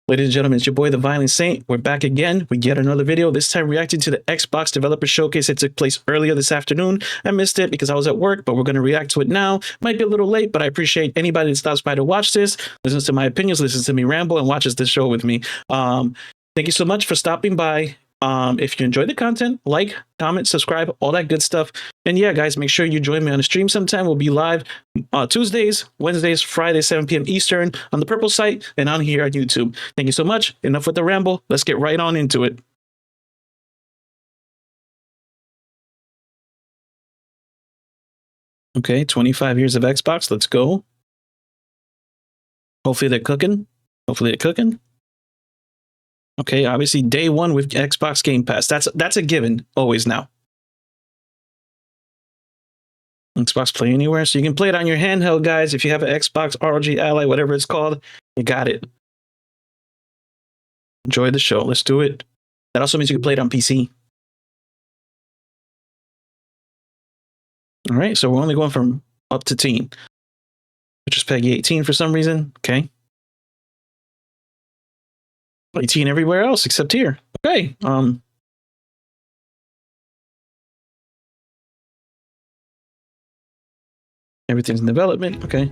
Ladies and gentlemen, it's your boy, The Violent Saint. We're back again with yet another video, this time reacting to the Xbox Developer Showcase that took place earlier this afternoon. I missed it because I was at work, but we're going to react to it now. Might be a little late, but I appreciate anybody that stops by to watch this, listens to my opinions, listens to me ramble, and watches this show with me. Thank you so much for stopping by. If you enjoyed the content, like, comment, subscribe, all that good stuff. And yeah, guys, make sure you join me on the stream sometime. We'll be live Tuesdays, Wednesdays, Fridays, 7 p.m. Eastern on the Purple site and on here on YouTube. Thank you so much. Enough with the ramble. Let's get right on into it. Okay, 25 years of Xbox. Let's go. Hopefully they're cooking. Okay, obviously day one with Xbox Game Pass. That's a given always now. Xbox Play Anywhere, so you can play it on your handheld, guys. If you have an Xbox, ROG Ally, whatever it's called, you got it. Enjoy the show. Let's do it. That also means you can play it on PC. All right, so we're only going from up to teen, which is PEGI 18 for some reason. Okay. 18 everywhere else except here. Okay. Everything's in development. Okay.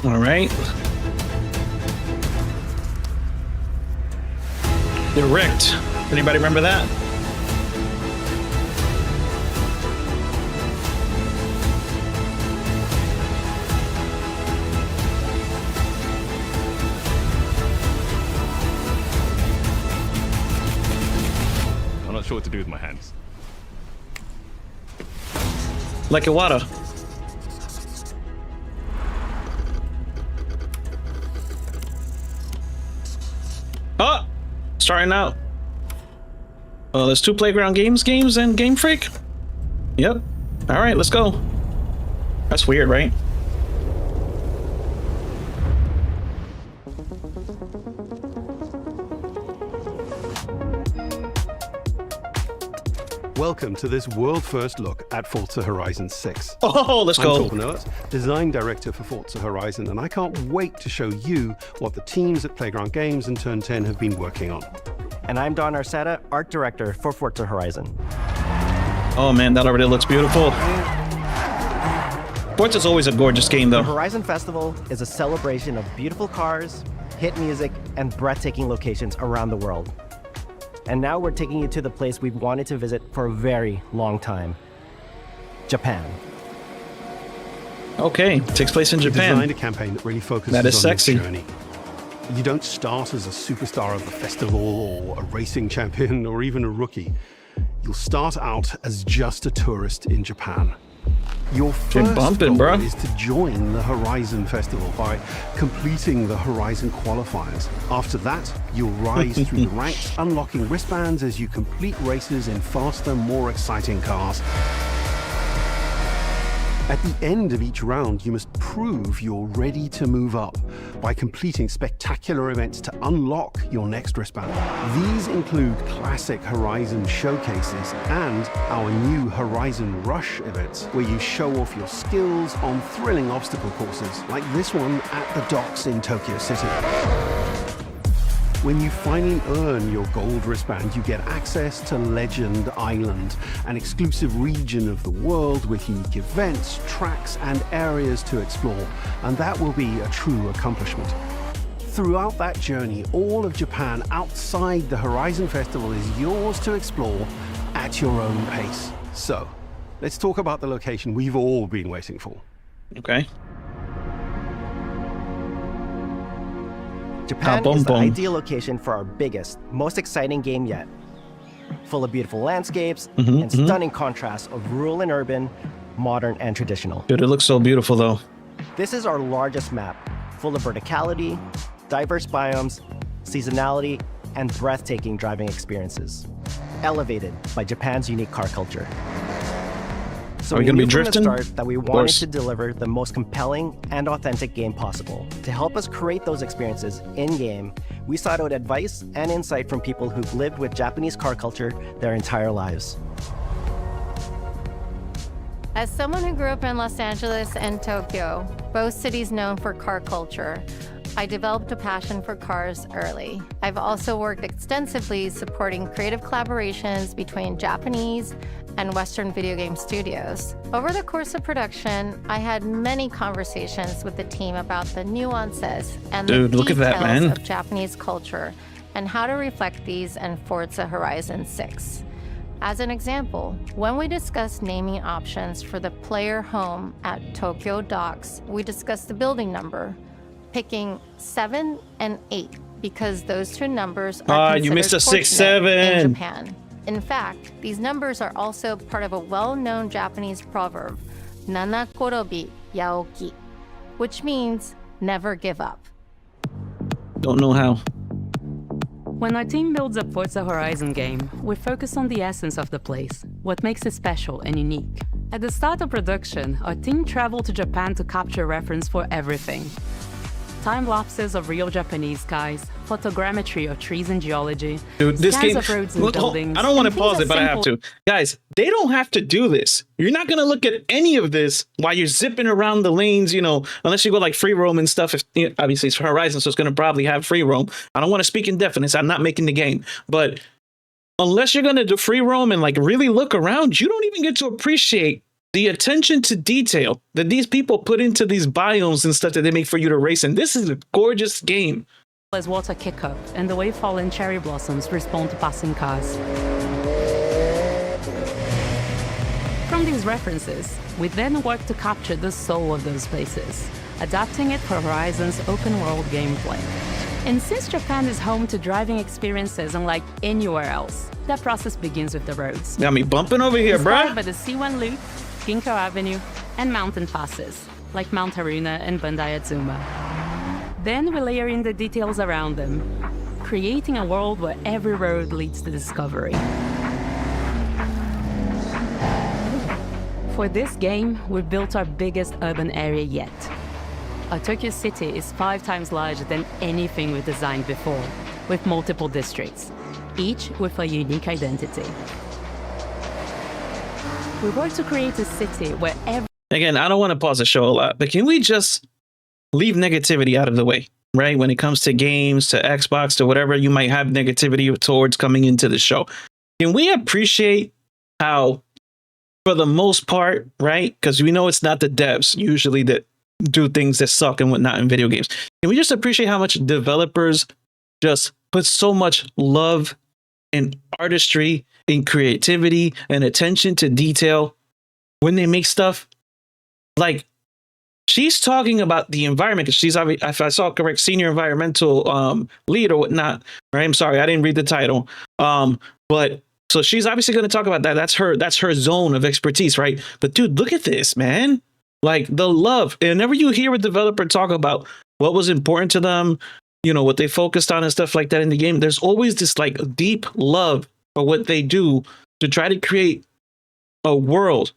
All right. Direct. Anybody remember that? I'm not sure what to do with my hands. Like Iwata. Oh, starting out. There's two Playground Games and Game Freak. Yep. All right, let's go. That's weird, right? Welcome to this world-first look at Forza Horizon 6. Oh, let's go. I'm Torben Oert, design director for Forza Horizon, and I can't wait to show you what the teams at Playground Games and Turn 10 have been working on. And I'm Don Arceta, art director for Forza Horizon. Oh man, that already looks beautiful. Forza's always a gorgeous game, though. The Horizon Festival is a celebration of beautiful cars, hit music, and breathtaking locations around the world. And now we're taking you to the place we've wanted to visit for a very long time. Japan. Okay, takes place in Japan. Designed a campaign that really focuses That is on sexy. your journey. You don't start as a superstar of the festival or a racing champion or even a rookie. You'll start out as just a tourist in Japan. Your first bumping, goal bro. is to join the Horizon Festival by completing the Horizon qualifiers. After that, you'll rise through the ranks, unlocking wristbands as you complete races in faster, more exciting cars. At the end of each round, you must prove you're ready to move up by completing spectacular events to unlock your next wristband. These include classic Horizon showcases and our new Horizon Rush events, where you show off your skills on thrilling obstacle courses, like this one at the docks in Tokyo City. When you finally earn your gold wristband, you get access to Legend Island, an exclusive region of the world with unique events, tracks, and areas to explore, and that will be a true accomplishment. Throughout that journey, all of Japan outside the Horizon Festival is yours to explore at your own pace. So, let's talk about the location we've all been waiting for. Okay. Japan is the ideal location for our biggest, most exciting game yet. Full of beautiful landscapes and stunning contrasts of rural and urban, modern and traditional. Dude, it looks so beautiful though. This is our largest map, full of verticality, diverse biomes, seasonality, and breathtaking driving experiences, elevated by Japan's unique car culture. So Are we gonna be knew from drifting? the start that we wanted course. to deliver the most compelling and authentic game possible. To help us create those experiences in-game, we sought out advice and insight from people who've lived with Japanese car culture their entire lives. As someone who grew up in Los Angeles and Tokyo, both cities known for car culture, I developed a passion for cars early. I've also worked extensively supporting creative collaborations between Japanese and Western video game studios. Over the course of production, I had many conversations with the team about the nuances and Dude, the look at details that, man. of Japanese culture and how to reflect these in Forza Horizon 6. As an example, when we discussed naming options for the player home at Tokyo Docks, we discussed the building number, picking 7 and 8 because those two numbers are You missed a considered 6, fortunate 7. in Japan. In fact, these numbers are also part of a well-known Japanese proverb, Nanakorobi Yaoki, which means never give up. Don't know how. When our team builds a Forza Horizon game, we focus on the essence of the place, what makes it special and unique. At the start of production, our team traveled to Japan to capture reference for everything. Time lapses of real Japanese skies, photogrammetry of trees and geology, Dude, this scans game. of roads and Look, buildings. I don't want to and things pause as it, but I have simple to. Guys, they don't have to do this. You're not gonna look at any of this while you're zipping around the lanes, unless you go like free roam and stuff. If obviously it's Horizon, so it's gonna probably have free roam. I don't want to speak in definites. I'm not making the game, but unless you're gonna do free roam and like really look around, you don't even get to appreciate the attention to detail that these people put into these biomes and stuff that they make for you to race in. This is a gorgeous game. as water kick up and the way fallen cherry blossoms respond to passing cars. From these references, we then work to capture the soul of those places, adapting it for Horizon's open-world gameplay. And since Japan is home to driving experiences unlike anywhere else, that process begins with the roads. Got me bumping over here, Inspired bruh. by the C1 Loop, Ginkgo Avenue, and mountain passes, like Mount Haruna and Bandai Atsuma. Then we layer in the details around them, creating a world where every road leads to discovery. For this game, we built our biggest urban area yet. Our Tokyo city is 5 times larger than anything we've designed before, with multiple districts, each with a unique identity. We work to create a city where every Again, I don't want to pause the show a lot, but can we just leave negativity out of the way, right? When it comes to games, to Xbox, to whatever you might have negativity towards coming into the show. Can we appreciate how, for the most part, right? Because we know it's not the devs usually that do things that suck and whatnot in video games. Can we just appreciate how much developers just put so much love and artistry and creativity and attention to detail when they make stuff? Like, she's talking about the environment because she's, if I saw correct, senior environmental lead or whatnot. Right? I'm sorry, I didn't read the title. But so she's obviously going to talk about that. That's her zone of expertise, right? But dude, look at this, man. Like the love. And whenever you hear a developer talk about what was important to them, you know, what they focused on and stuff like that in the game, there's always this like deep love for what they do to try to create a world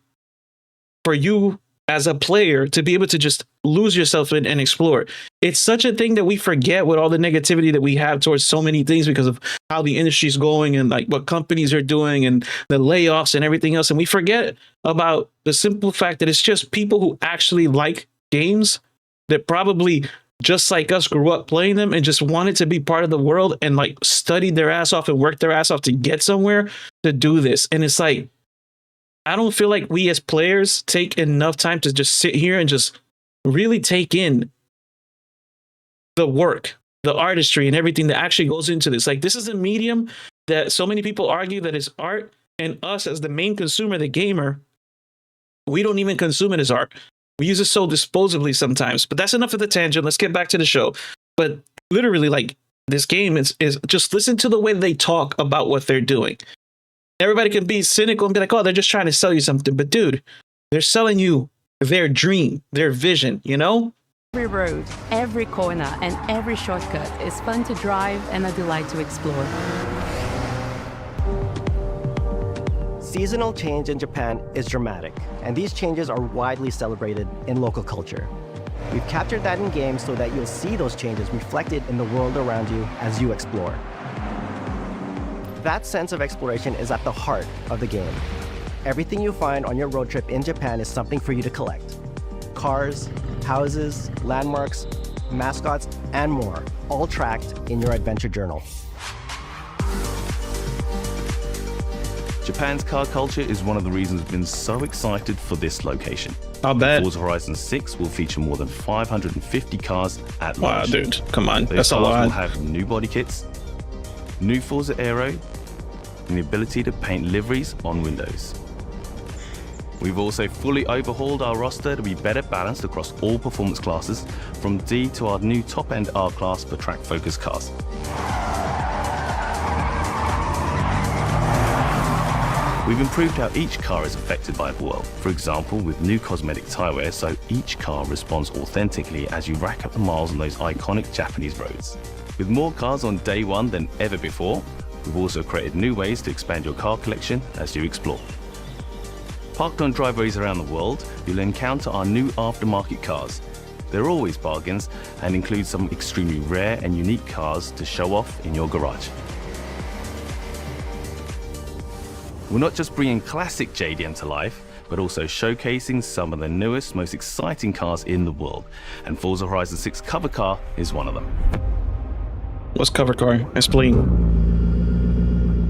for you as a player to be able to just lose yourself in and explore. It's such a thing that we forget with all the negativity that we have towards so many things because of how the industry's going and like what companies are doing and the layoffs and everything else. And we forget about the simple fact that it's just people who actually like games that probably just like us grew up playing them and just wanted to be part of the world and like studied their ass off and worked their ass off to get somewhere to do this. And it's like, I don't feel like we as players take enough time to just sit here and just really take in the work, the artistry, and everything that actually goes into this. Like, this is a medium that so many people argue that it's art, and us as the main consumer, the gamer, we don't even consume it as art. We use it so disposably sometimes. But that's enough of the tangent. Let's get back to the show. But literally, like, this game is just listen to the way they talk about what they're doing. Everybody can be cynical and be like, oh, they're just trying to sell you something. But dude, they're selling you their dream, their vision, you know? Every road, every corner, and every shortcut is fun to drive and a delight to explore. Seasonal change in Japan is dramatic, and these changes are widely celebrated in local culture. We've captured that in games so that you'll see those changes reflected in the world around you as you explore. That sense of exploration is at the heart of the game. Everything you find on your road trip in Japan is something for you to collect. Cars, houses, landmarks, mascots, and more, all tracked in your adventure journal. Japan's car culture is one of the reasons we've been so excited for this location. I'll bet. Forza Horizon 6 will feature more than 550 cars at Wow, launch. dude, come on. Those That's a cars lot. will have new body kits, new Forza Aero, and the ability to paint liveries on windows. We've also fully overhauled our roster to be better balanced across all performance classes, from D to our new top-end R-Class for track-focused cars. We've improved how each car is affected by the world. For example, with new cosmetic tyre wear, so each car responds authentically as you rack up the miles on those iconic Japanese roads. With more cars on day one than ever before, we've also created new ways to expand your car collection as you explore. Parked on driveways around the world, you'll encounter our new aftermarket cars. They're always bargains and include some extremely rare and unique cars to show off in your garage. We're not just bringing classic JDM to life, but also showcasing some of the newest, most exciting cars in the world. And Forza Horizon 6 cover car is one of them. What's cover car? Explain.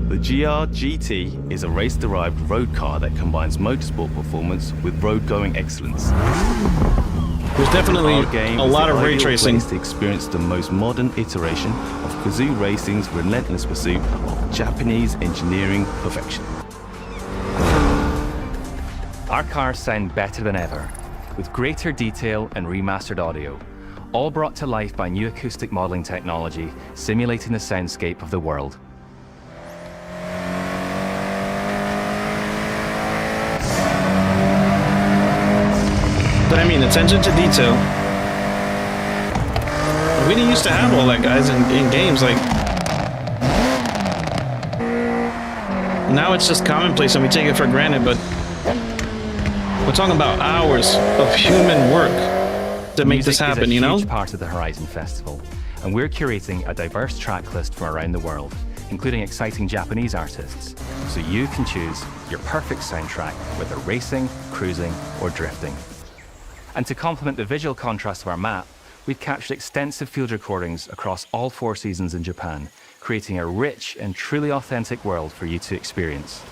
The GR GT is a race-derived road car that combines motorsport performance with road-going excellence. There's definitely Our game a is lot the of ray ideal tracing. place to experience the most modern iteration of Kazoo Racing's relentless pursuit of Japanese engineering perfection. Our cars sound better than ever, with greater detail and remastered audio, all brought to life by new acoustic modeling technology, simulating the soundscape of the world. But I mean, attention to detail. We didn't used to have all that, guys, in games. Like, now it's just commonplace and we take it for granted, but we're talking about hours of human work to make this happen, you know? Music is a huge part of the Horizon Festival, and we're curating a diverse track list from around the world, including exciting Japanese artists, so you can choose your perfect soundtrack, whether racing, cruising, or drifting. And to complement the visual contrast of our map, we've captured extensive field recordings across all 4 seasons in Japan, creating a rich and truly authentic world for you to experience.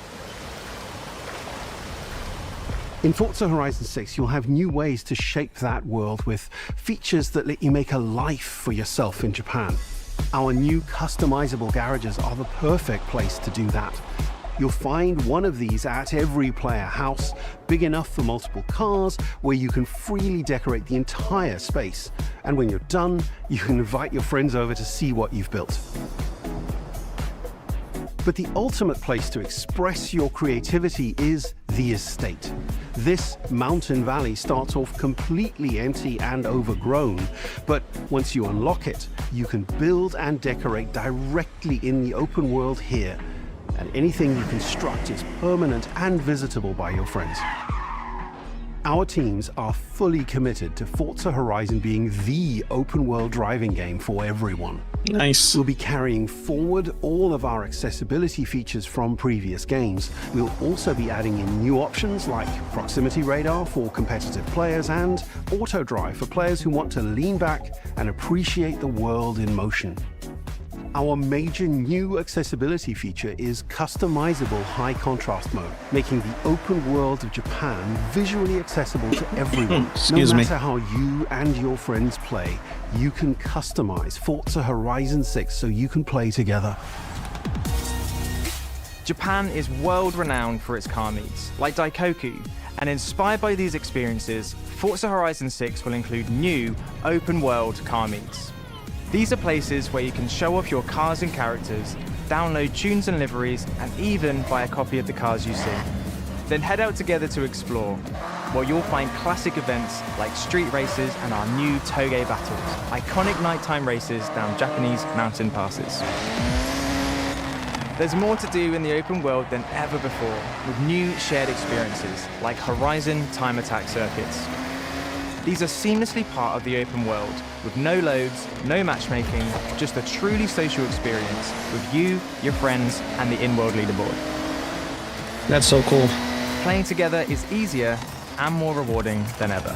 In Forza Horizon 6, you'll have new ways to shape that world with features that let you make a life for yourself in Japan. Our new customizable garages are the perfect place to do that. You'll find one of these at every player house, big enough for multiple cars, where you can freely decorate the entire space. And when you're done, you can invite your friends over to see what you've built. But the ultimate place to express your creativity is the estate. This mountain valley starts off completely empty and overgrown, but once you unlock it, you can build and decorate directly in the open world here. And anything you construct is permanent and visitable by your friends. Our teams are fully committed to Forza Horizon being the open world driving game for everyone. Nice. We'll be carrying forward all of our accessibility features from previous games. We'll also be adding in new options like proximity radar for competitive players and auto drive for players who want to lean back and appreciate the world in motion. Our major new accessibility feature is customizable high contrast mode, making the open world of Japan visually accessible to everyone. Excuse no me. matter how you and your friends play, you can customize Forza Horizon 6 so you can play together. Japan is world-renowned for its car meets, like Daikoku, and inspired by these experiences, Forza Horizon 6 will include new open-world car meets. These are places where you can show off your cars and characters, download tunes and liveries, and even buy a copy of the cars you see. Then head out together to explore. while you'll find classic events like street races and our new Toge battles, iconic nighttime races down Japanese mountain passes. There's more to do in the open world than ever before, with new shared experiences like Horizon Time Attack circuits. These are seamlessly part of the open world, with no loads, no matchmaking, just a truly social experience with you, your friends, and the in-world leaderboard. That's so cool. Playing together is easier and more rewarding than ever.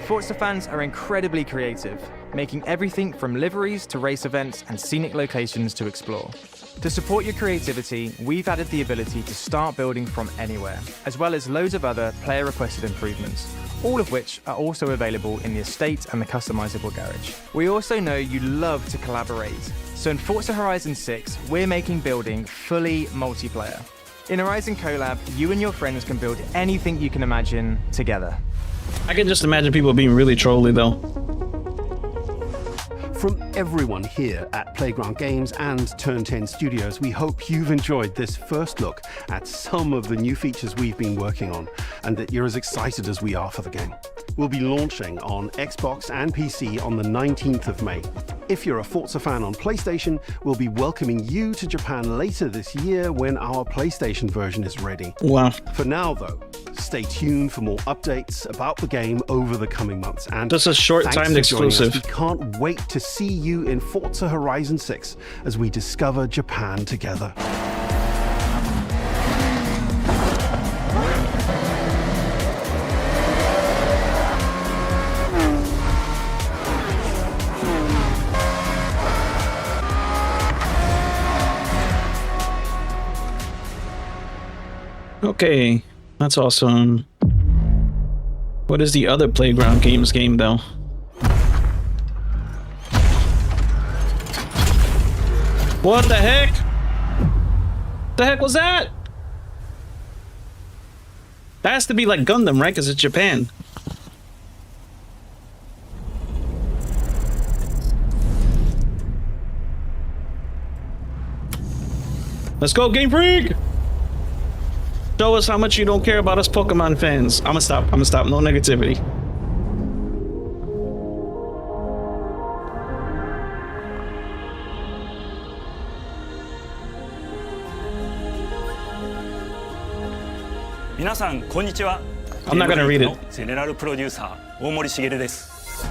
Forza fans are incredibly creative, making everything from liveries to race events and scenic locations to explore. To support your creativity, we've added the ability to start building from anywhere, as well as loads of other player-requested improvements, all of which are also available in the estate and the customizable garage. We also know you love to collaborate, so in Forza Horizon 6, we're making building fully multiplayer. In Horizon Collab, you and your friends can build anything you can imagine together. I can just imagine people being really trolly though. From everyone here at Playground Games and Turn 10 Studios, we hope you've enjoyed this first look at some of the new features we've been working on, and that you're as excited as we are for the game. We'll be launching on Xbox and PC on the 19th of May. If you're a Forza fan on PlayStation, we'll be welcoming you to Japan later this year when our PlayStation version is ready. Wow. For now, though, stay tuned for more updates about the game over the coming months. And Just a short-timed thanks for joining us. exclusive. We can't wait to see you in Forza Horizon 6 as we discover Japan together. Okay, that's awesome. What is the other Playground Games game though? What the heck? The heck was that? That has to be like Gundam, right? Because it's Japan. Let's go, Game Freak! Show us how much you don't care about us Pokemon fans. I'ma stop. No negativity. I'm not gonna read it. ゼネラルプロデューサー大森茂です。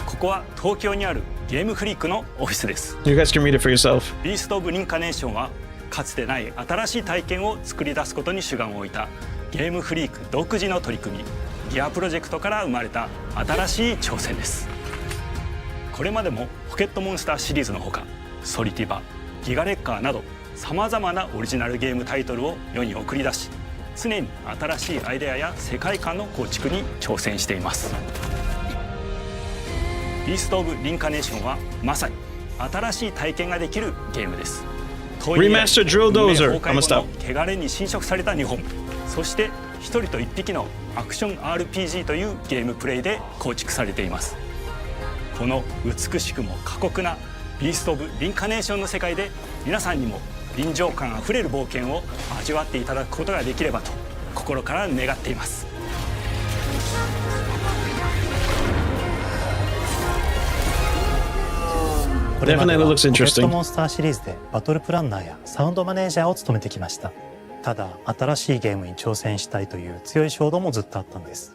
ここは東京にあるゲームフリークのオフィスです。 You guys can read it for yourself. ビースト・オブ・リンカネーションはかつてない新しい体験を作り出すことに主眼を置いたゲームフリーク独自の取り組みギアプロジェクトから生まれた新しい挑戦です。これまでもポケットモンスターシリーズのほかソリティバ、ギガレッカーなどさまざまなオリジナルゲームタイトルを世に送り出し常に新しいアイデアや世界観の構築に挑戦しています。ビースト・オブ・リンカネーションはまさに新しい体験ができるゲームです。 Remaster Drill Dozer. I'm gonna stop. 汚れに侵食された日本、そして一人と一匹のアクション RPG というゲームプレイで構築されています。この美しくも過酷なビースト・オブ・リンカネーションの世界で皆さんにも臨場感あふれる冒険を味わっていただくことができればと心から願っています。 これまでは Definitely ポ looks ケッ interesting. トモンスターシリーズでバトルプランナーやサウンドマネージャーを務めてきました。ただ新しいゲームに挑戦したいという強い衝動もずっとあったんです。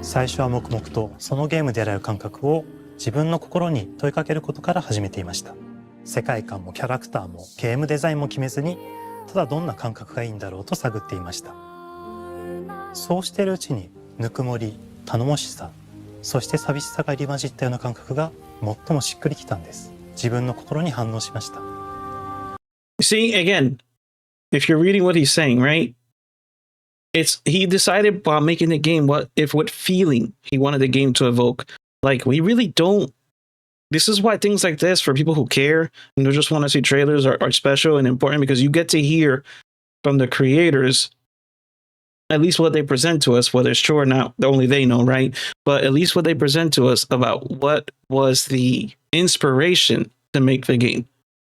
最初は黙々とそのゲームで得られる感覚を自分の心に問いかけることから始めていました。世界観もキャラクターもゲームデザインも決めずにただどんな感覚がいいんだろうと探っていました。そうしているうちにぬくもり、頼もしさ、そして寂しさが入り混じったような感覚が最もしっくりきたんです。自分の心に反応しました。 See, again, if you're reading what he's saying, right? It's he decided while making the game what feeling he wanted the game to evoke. Like we really don't. This is why things like this for people who care and who just want to see trailers are special and important because you get to hear from the creators at least what they present to us, whether it's true or not, only they know, right? But at least what they present to us about what was the inspiration to make the game.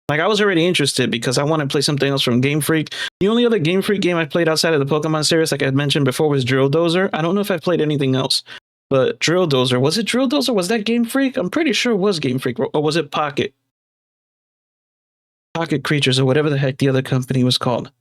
Like, I was already interested because I want to play something else from Game Freak. The only other Game Freak game I played outside of the Pokemon series, like I had mentioned before, was Drill Dozer. I don't know if I played anything else, but Drill Dozer, was it Drill Dozer? Was that Game Freak? I'm pretty sure it was Game Freak, or was it Pocket Creatures, or whatever the heck the other company was called?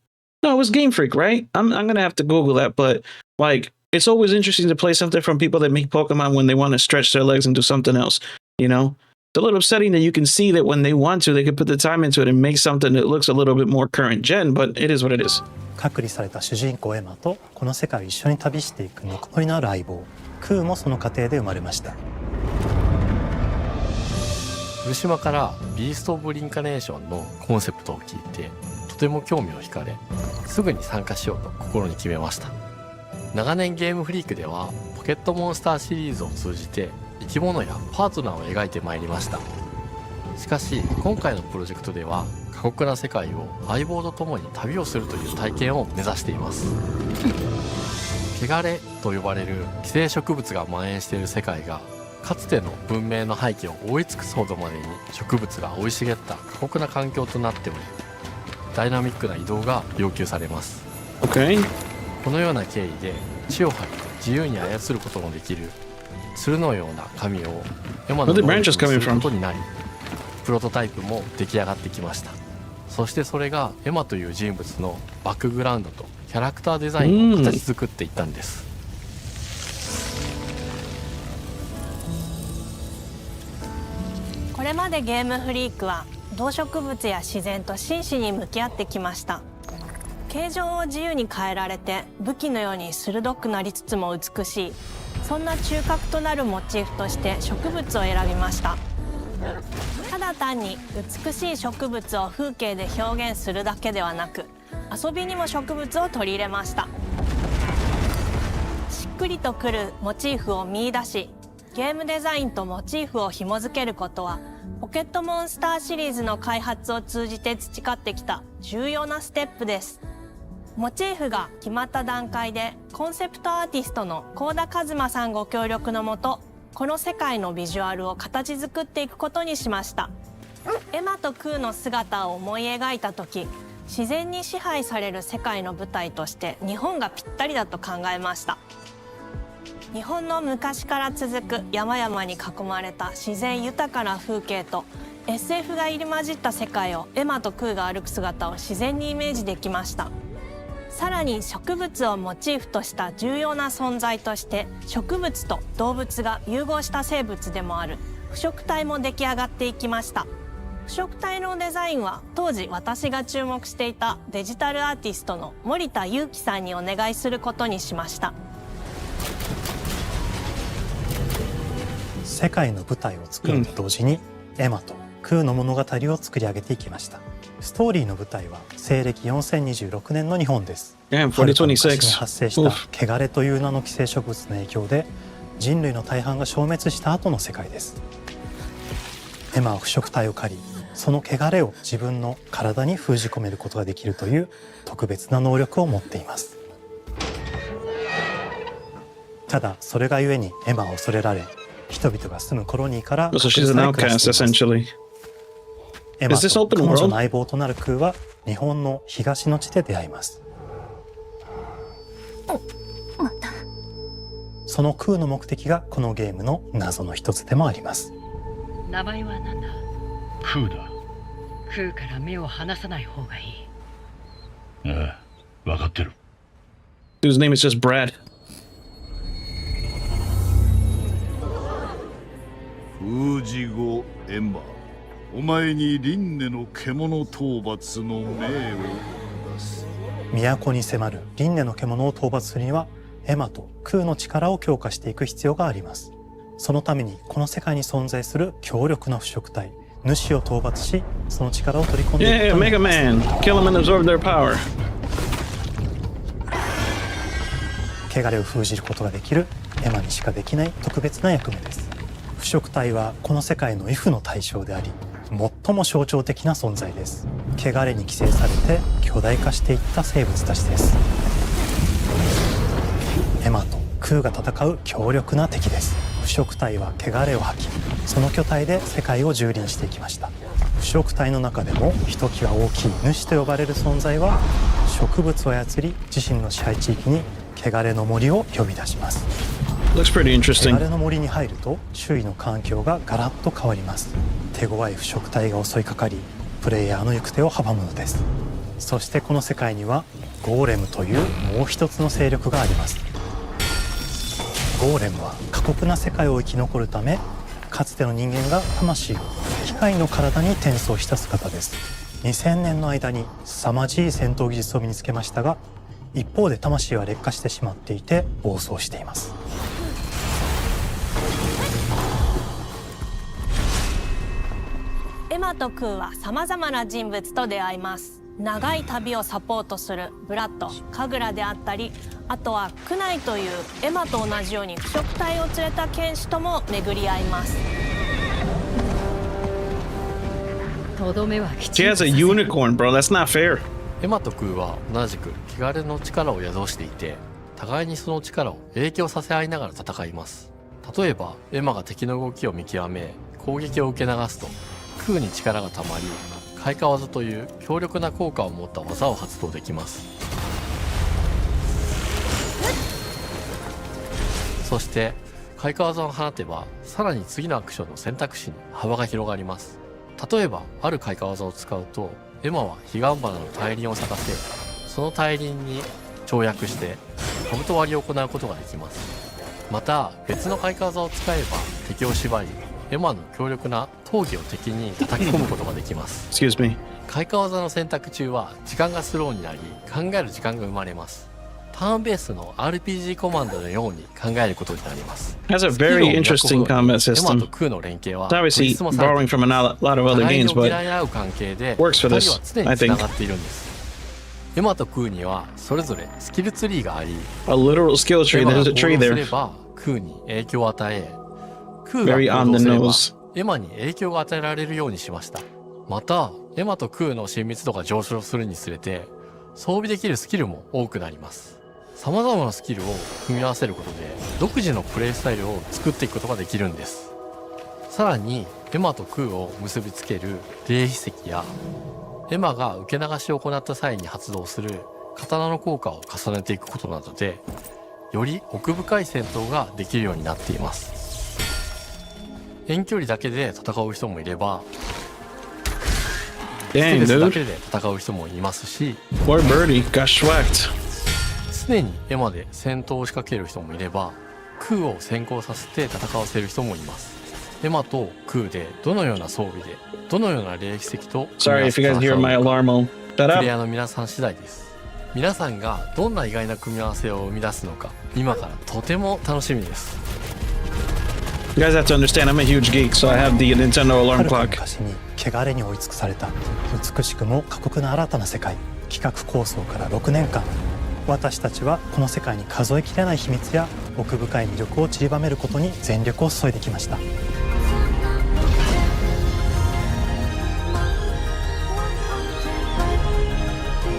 No, it was Game Freak, right? I'm gonna have to Google that, but like, it's always interesting to play something from people that make Pokemon when they want to stretch their legs and do something else, you know? It's a little upsetting that you can see that when they want to, they can put the time into it and make something that looks a little bit more current gen, but it is what it is. 隔離された主人公エマとこの世界を一緒に旅していくぬくもりのある相棒クーもその過程で生まれました。古島からビースト・オブ・リンカネーションのコンセプトを聞いてとても興味を惹かれ、すぐに参加しようと心に決めました。長年ゲームフリークではポケットモンスターシリーズを通じて生き物やパートナーを描いてまいりました。しかし今回のプロジェクトでは過酷な世界を相棒と共に旅をするという体験を目指しています。汚れと呼ばれる寄生植物が蔓延している世界がかつての文明の廃棄を覆い尽くすほどまでに植物が生い茂った過酷な環境となっており、ダイナミックな移動が要求されます。Okay. このような経緯で血を吐いて自由に操ることのできる鶴のような髪をエマの能力にすることになり、プロトタイプも出来上がってきました。そしてそれがエマという人物のバックグラウンドとキャラクターデザインを形作っていったんです。これまでゲームフリークは動植物や自然と真摯に向き合ってきました。形状を自由に変えられて武器のように鋭くなりつつも美しい、そんな中核となるモチーフとして植物を選びました。ただ単に美しい植物を風景で表現するだけではなく、遊びにも植物を取り入れました。しっくりとくるモチーフを見出し、ゲームデザインとモチーフを紐づけることはポケットモンスターシリーズの開発を通じて培ってきた重要なステップです。モチーフが決まった段階でコンセプトアーティストの幸田一馬さんご協力のもと、この世界のビジュアルを形作っていくことにしました。エマとクーの姿を思い描いた時、自然に支配される世界の舞台として日本がぴったりだと考えました。日本の昔から続く山々に囲まれた自然豊かな風景と SF が入り混じった世界をエマとクーが歩く姿を自然にイメージできました。さらに植物をモチーフとした重要な存在として植物と動物が融合した生物でもある腐食体も出来上がっていきました。腐食体のデザインは当時私が注目していたデジタルアーティストの森田裕樹さんにお願いすることにしました。世界の舞台を作ると同時に、エマとクーの物語を作り上げていきました。ストーリーの舞台は西暦4026年の日本です。はるか昔に発生した汚れという名の寄生植物の影響で人類の大半が消滅した後の世界です。エマは腐食体を狩り、その汚れを自分の体に封じ込めることができるという特別な能力を持っています。ただそれがゆえにエマは恐れられ、人々が住むコロニーから隔離され暮らしています。エマと彼女の相棒となるクーは日本の東の地で出会います。そのクーの目的がこのゲームの謎の一つでもあります。名前は何だ？クーだ。クーから目を離さない方がいい。ああ、分かってる。Whose name is just Brad. 封じ後エマ、お前に輪廻の獣討伐の命を出す。都に迫る輪廻の獣を討伐するにはエマとクーの力を強化していく必要があります。そのためにこの世界に存在する強力な腐食体主を討伐し、その力を取り込んでいくことになります。Mega Man, kill them and absorb their power. 汚れを封じることができるエマにしかできない特別な役目です。腐食体はこの世界の畏怖の対象であり、最も象徴的な存在です。汚れに寄生されて巨大化していった生物たちです。空が戦う強力な敵です。腐食体は汚れを吐き、その巨体で世界を蹂躙していきました。腐食体の中でもひときわ大きい主と呼ばれる存在は、植物を操り自身の支配地域に汚れの森を呼び出します。Looks pretty interesting. 汚れの森に入ると周囲の環境がガラッと変わります。手強い腐食体が襲いかかり、プレイヤーの行く手を阻むのです。そしてこの世界にはゴーレムというもう一つの勢力があります。ゴーレムは過酷な世界を生き残るため、かつての人間が魂を機械の体に転送した姿です。2000年の間に凄まじい戦闘技術を身につけましたが、一方で魂は劣化してしまっていて暴走しています。エマとクーはさまざまな人物と出会います。長い旅をサポートするブラッド、カグラであったり、あとはクナイというエマと同じように腐食体を連れた剣士とも巡り合います。とどめはき She ちん has と a させる unicorn, bro. That's not fair. エマとクーは同じく汚れの力を宿していて、互いにその力を影響させ合いながら戦います。例えばエマが敵の動きを見極め攻撃を受け流すと、クーに力がたまり開花技という強力な効果を持った技を発動できます。そして開花技を放てば、さらに次のアクションの選択肢に幅が広がります。例えばある開花技を使うと、エマは彼岸花の大輪を咲かせ、その大輪に跳躍して兜割りを行うことができます。また別の開花技を使えば敵を縛り、エマの強力な闘技を敵に叩き込むことができます。Excuse me. 開花技の選択中は時間がスローになり、考える時間が生まれます。ターンベースの RPG コマンドのように考えることになります。Has a very interesting combat エマ system. とクーの連携は It's obviously borrowing from a lot of other 互いに games, 補い but 合う関係で works for 2 this, 人は常 I につな think. がっているんです。エマとクーにはそれぞれスキルツリーがあり、 A literal skill エ tree. マが There's a 行 tree 動すれ there. ばクーに影響を与え、クーが Very 行 on 動 the すれば nose. エマに影響が与えられるようにしました。またエマとクーの親密度が上昇するにつれて、装備できるスキルも多くなります。様々なスキルを組み合わせることで独自のプレイスタイルを作っていくことができるんです。さらにエマとクーを結びつける霊秘石や、エマが受け流しを行った際に発動する刀の効果を重ねていくことなどで、より奥深い戦闘ができるようになっています。遠距離だけで戦う人もいれば、ステ Dang, ルスだ dude. けで戦う人もいますし、 Poor birdie got schwacked. 常にエマで戦闘を仕掛ける人もいれば、クーを先行させて戦わせる人もいます。エマとクーでどのような装備でどのような霊奇跡と組み合 Sorry わ if せ you て guys 戦 hear う my のか、 alarm. I'll プ shut レイヤ up. ーの皆さん次第です。皆さんがどんな意外な組み合わせを生み出すのか、今からとても楽しみです。 You guys have to understand, I'm a huge geek, so I have the Nintendo は alarm るか clock. 昔に汚れに追い尽くされた美しくも過酷な新たな世界。企画構想から6年間、私たちはこの世界に数えきれない秘密や奥深い魅力を散りばめることに全力を注いできました。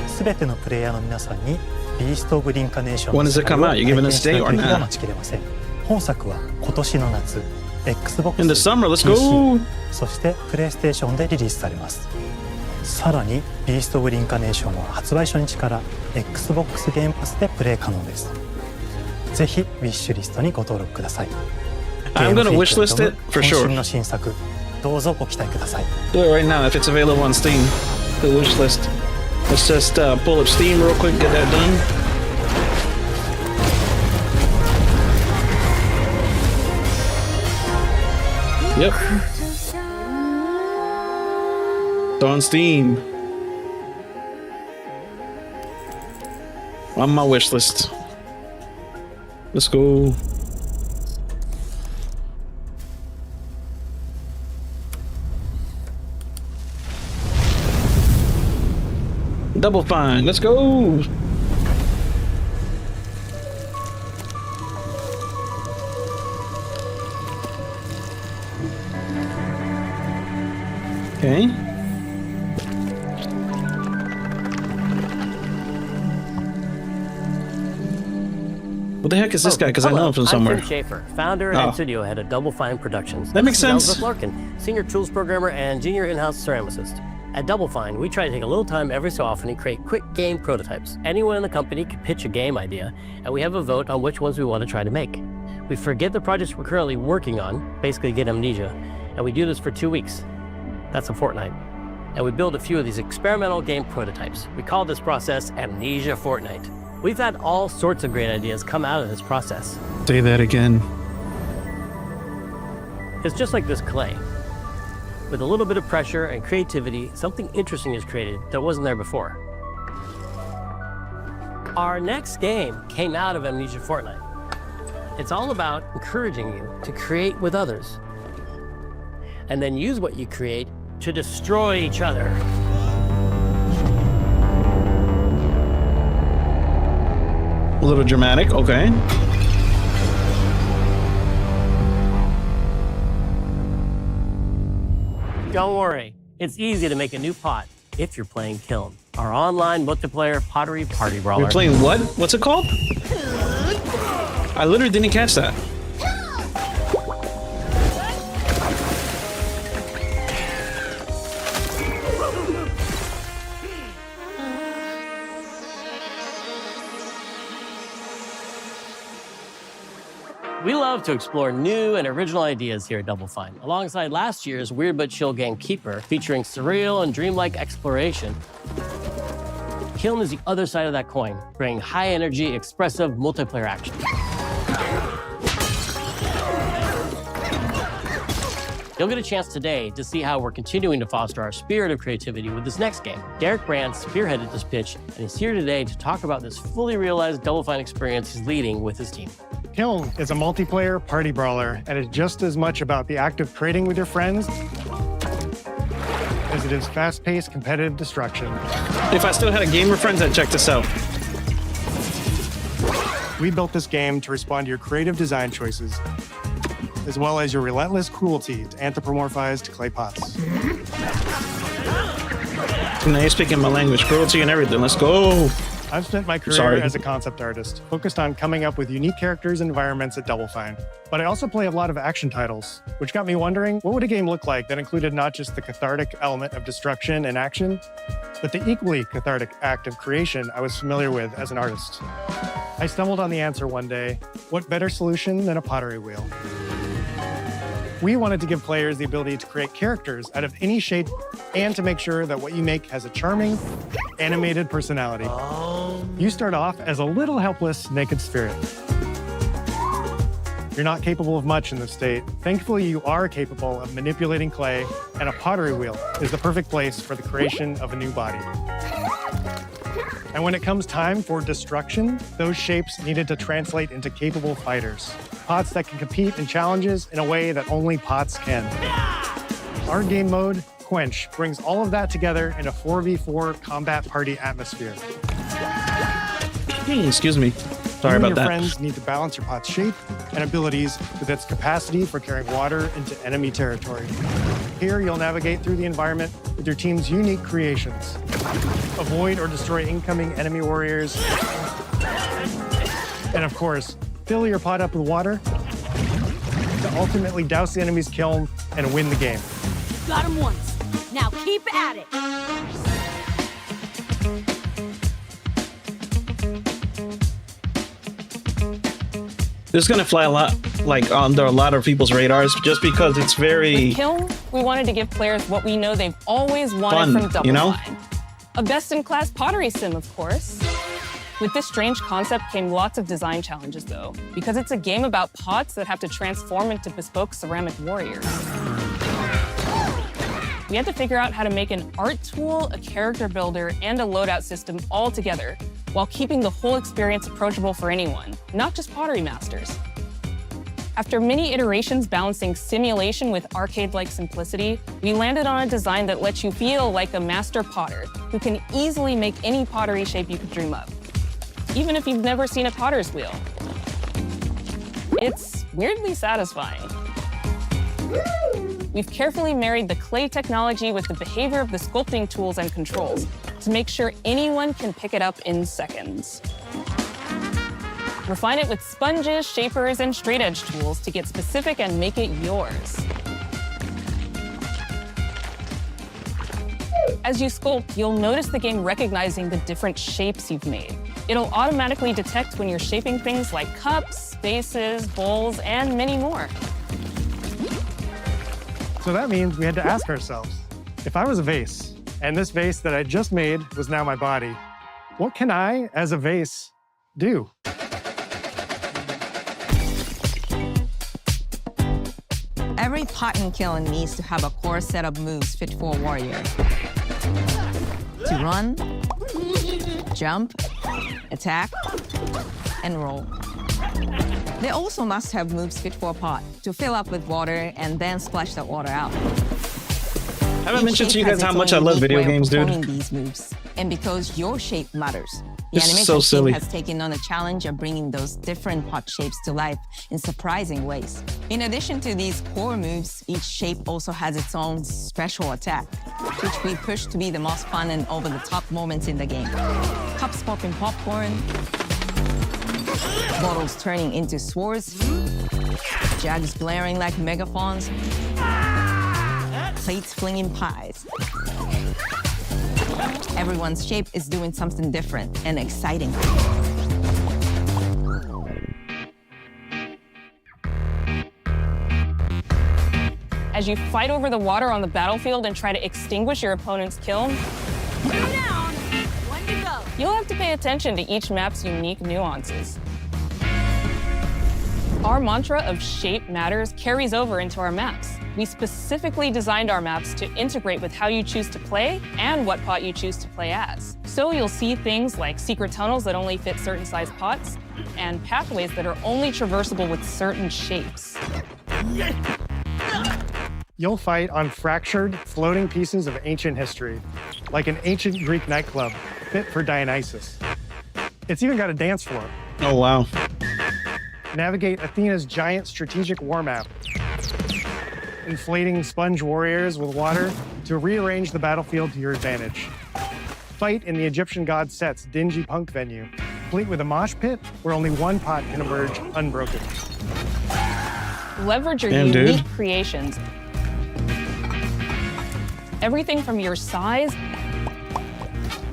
すべてのプレイヤーの皆さんにビースト・オブ・リンカネーション When does it come out? You giving us a date or 体験していただける日が not? 待ちきれません。本作は今年の夏 Xbox、 In the summer, let's PC go! そしてプレイステーションでリリースされます。さらにビースト・オブ・リンカネーションは発売初日から Xbox ゲームパスでプレイ可能です。ぜひウィッシュリストにご登録ください。 I'm gonna wishlist it for 渾 sure. 身の新作、どうぞご期待ください。 Do it right now if it's available on Steam. The wish list. Let's just pull up Steam real quick, get that done. Yep. It's on Steam. On my wish list. Let's go. Double Fine, let's go! Okay. What the heck is this guy? Because I know him from somewhere. I'm Tim Schafer, founder and studio head of Double Fine Productions. That makes sense. Elizabeth Larkin, senior tools programmer and junior in-house ceramicist. At Double Fine, we try to take a little time every so often and create quick game prototypes. Anyone in the company can pitch a game idea, and we have a vote on which ones we want to try to make. We forget the projects we're currently working on, basically get amnesia, and we do this for 2 weeks. That's a fortnight. And we build a few of these experimental game prototypes. We call this process Amnesia Fortnight. We've had all sorts of great ideas come out of this process. Say that again. It's just like this clay. With a little bit of pressure and creativity, something interesting is created that wasn't there before. Our next game came out of Amnesia Fortnight. It's all about encouraging you to create with others, and then use what you create to destroy each other. A little dramatic, okay. Don't worry, it's easy to make a new pot if you're playing Kiln, our online multiplayer pottery party brawler. You're playing what? What's it called? I literally didn't catch that. We love to explore new and original ideas here at Double Fine, alongside last year's Weird But Chill game Keeper, featuring surreal and dreamlike exploration. Kiln is the other side of that coin, bringing high-energy, expressive multiplayer action. You'll get a chance today to see how we're continuing to foster our spirit of creativity with this next game. Derek Brand spearheaded this pitch, and is here today to talk about this fully realized Double Fine experience he's leading with his team. Kiln is a multiplayer party brawler and is just as much about the act of trading with your friends as it is fast-paced competitive destruction. If I still had a game of friends, I'd check this out. We built this game to respond to your creative design choices, as well as your relentless cruelty to anthropomorphized clay pots. Now you're speaking my language, cruelty and everything. Let's go. I've spent my career as a concept artist, focused on coming up with unique characters and environments at Double Fine. But I also play a lot of action titles, which got me wondering, what would a game look like that included not just the cathartic element of destruction and action, but the equally cathartic act of creation I was familiar with as an artist? I stumbled on the answer one day: what better solution than a pottery wheel? We wanted to give players the ability to create characters out of any shape and to make sure that what you make has a charming, animated personality. You start off as a little helpless, naked spirit. You're not capable of much in this state. Thankfully, you are capable of manipulating clay, and a pottery wheel is the perfect place for the creation of a new body. And when it comes time for destruction, those shapes needed to translate into capable fighters. Pots that can compete in challenges in a way that only pots can. Our game mode, Quench, brings all of that together in a 4v4 combat party atmosphere. Excuse me. Sorry about that. Your friends need to balance your pot's shape and abilities with its capacity for carrying water into enemy territory. Here, you'll navigate through the environment with your team's unique creations. Avoid or destroy incoming enemy warriors. And of course, fill your pot up with water to ultimately douse the enemy's kiln and win the game. Got him once. Now keep at it. This is gonna fly a lot, like under a lot of people's radars, just because it's very With Kiln, we wanted to give players what we know they've always wanted fun, from Double you know? Fine. A best-in-class pottery sim, of course. With this strange concept came lots of design challenges, though, because it's a game about pots that have to transform into bespoke ceramic warriors. We had to figure out how to make an art tool, a character builder, and a loadout system all together, while keeping the whole experience approachable for anyone, not just pottery masters. After many iterations balancing simulation with arcade-like simplicity, we landed on a design that lets you feel like a master potter who can easily make any pottery shape you could dream up, even if you've never seen a potter's wheel. It's weirdly satisfying. We've carefully married the clay technology with the behavior of the sculpting tools and controls to make sure anyone can pick it up in seconds. Refine it with sponges, shapers, and straight edge tools to get specific and make it yours. As you sculpt, you'll notice the game recognizing the different shapes you've made. It'll automatically detect when you're shaping things like cups, vases, bowls, and many more. So that means we had to ask ourselves, if I was a vase, and this vase that I just made was now my body, what can I, as a vase, do? Every pot and kiln needs to have a core set of moves fit for a warrior. To run, jump, attack, and roll. They also must have moves fit for a pot to fill up with water and then splash that water out. I haven't mentioned to you guys how much I love video games, dude. These moves. And because your shape matters, the This is animation so team silly. has taken on the challenge of bringing those different pot shapes to life in surprising ways. In addition to these core moves, each shape also has its own special attack, which we push to be the most fun and over-the-top moments in the game. Cups popping popcorn, bottles turning into swords, jugs blaring like megaphones, plates flinging pies. Everyone's shape is doing something different and exciting. As you fight over the water on the battlefield and try to extinguish your opponent's kiln, Down. One to go. you'll have to pay attention to each map's unique nuances. Our mantra of shape matters carries over into our maps. We specifically designed our maps to integrate with how you choose to play and what pot you choose to play as. So you'll see things like secret tunnels that only fit certain size pots and pathways that are only traversable with certain shapes. You'll fight on fractured, floating pieces of ancient history, like an ancient Greek nightclub fit for Dionysus. It's even got a dance floor. Oh, wow. Navigate Athena's giant strategic war map, inflating sponge warriors with water to rearrange the battlefield to your advantage. Fight in the Egyptian god Set's dingy punk venue, complete with a mosh pit where only one pot can emerge unbroken. Leverage your Damn, unique dude. creations. Everything from your size,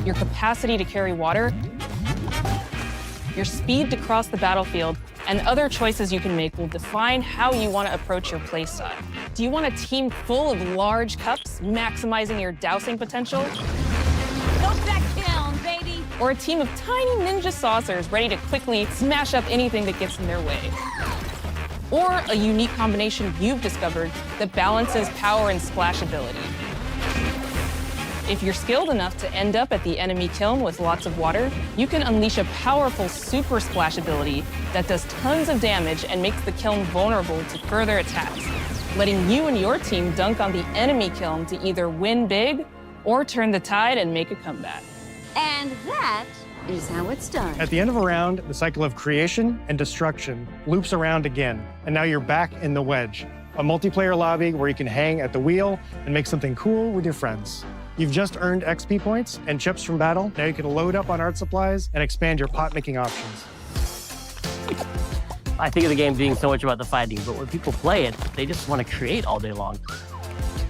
your capacity to carry water, your speed to cross the battlefield, and other choices you can make will define how you want to approach your playstyle. Do you want a team full of large cups, maximizing your dousing potential? Go back kiln, baby. Or a team of tiny ninja saucers ready to quickly smash up anything that gets in their way? Or a unique combination you've discovered that balances power and splashability? If you're skilled enough to end up at the enemy kiln with lots of water, you can unleash a powerful super splash ability that does tons of damage and makes the kiln vulnerable to further attacks, letting you and your team dunk on the enemy kiln to either win big or turn the tide and make a comeback. And that is how it's done. At the end of a round, the cycle of creation and destruction loops around again, and now you're back in the wedge, a multiplayer lobby where you can hang at the wheel and make something cool with your friends. You've just earned XP points and chips from battle. Now you can load up on art supplies and expand your pot-making options. I think of the game being so much about the fighting, but when people play it, they just want to create all day long.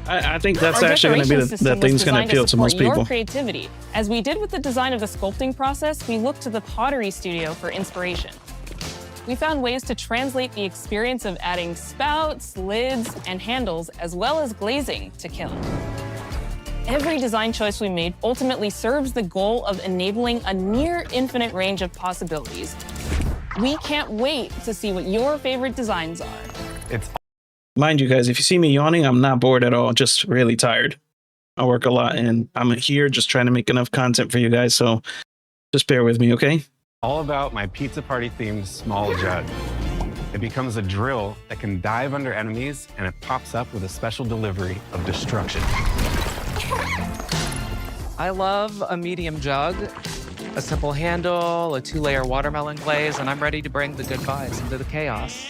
I think that's Our actually going to be decoration the system thing was that's going to designed appeal to most support your people. creativity. As we did with the design of the sculpting process, we looked to the Pottery Studio for inspiration. We found ways to translate the experience of adding spouts, lids, and handles, as well as glazing to kiln. Every design choice we made ultimately serves the goal of enabling a near infinite range of possibilities. We can't wait to see what your favorite designs are. Mind you guys, if you see me yawning, I'm not bored at all, just really tired. I work a lot and I'm here just trying to make enough content for you guys, so just bear with me, okay? All about my pizza party themed small jug. It becomes a drill that can dive under enemies, and it pops up with a special delivery of destruction. I love a medium jug, a simple handle, a 2-layer watermelon glaze, and I'm ready to bring the good vibes into the chaos.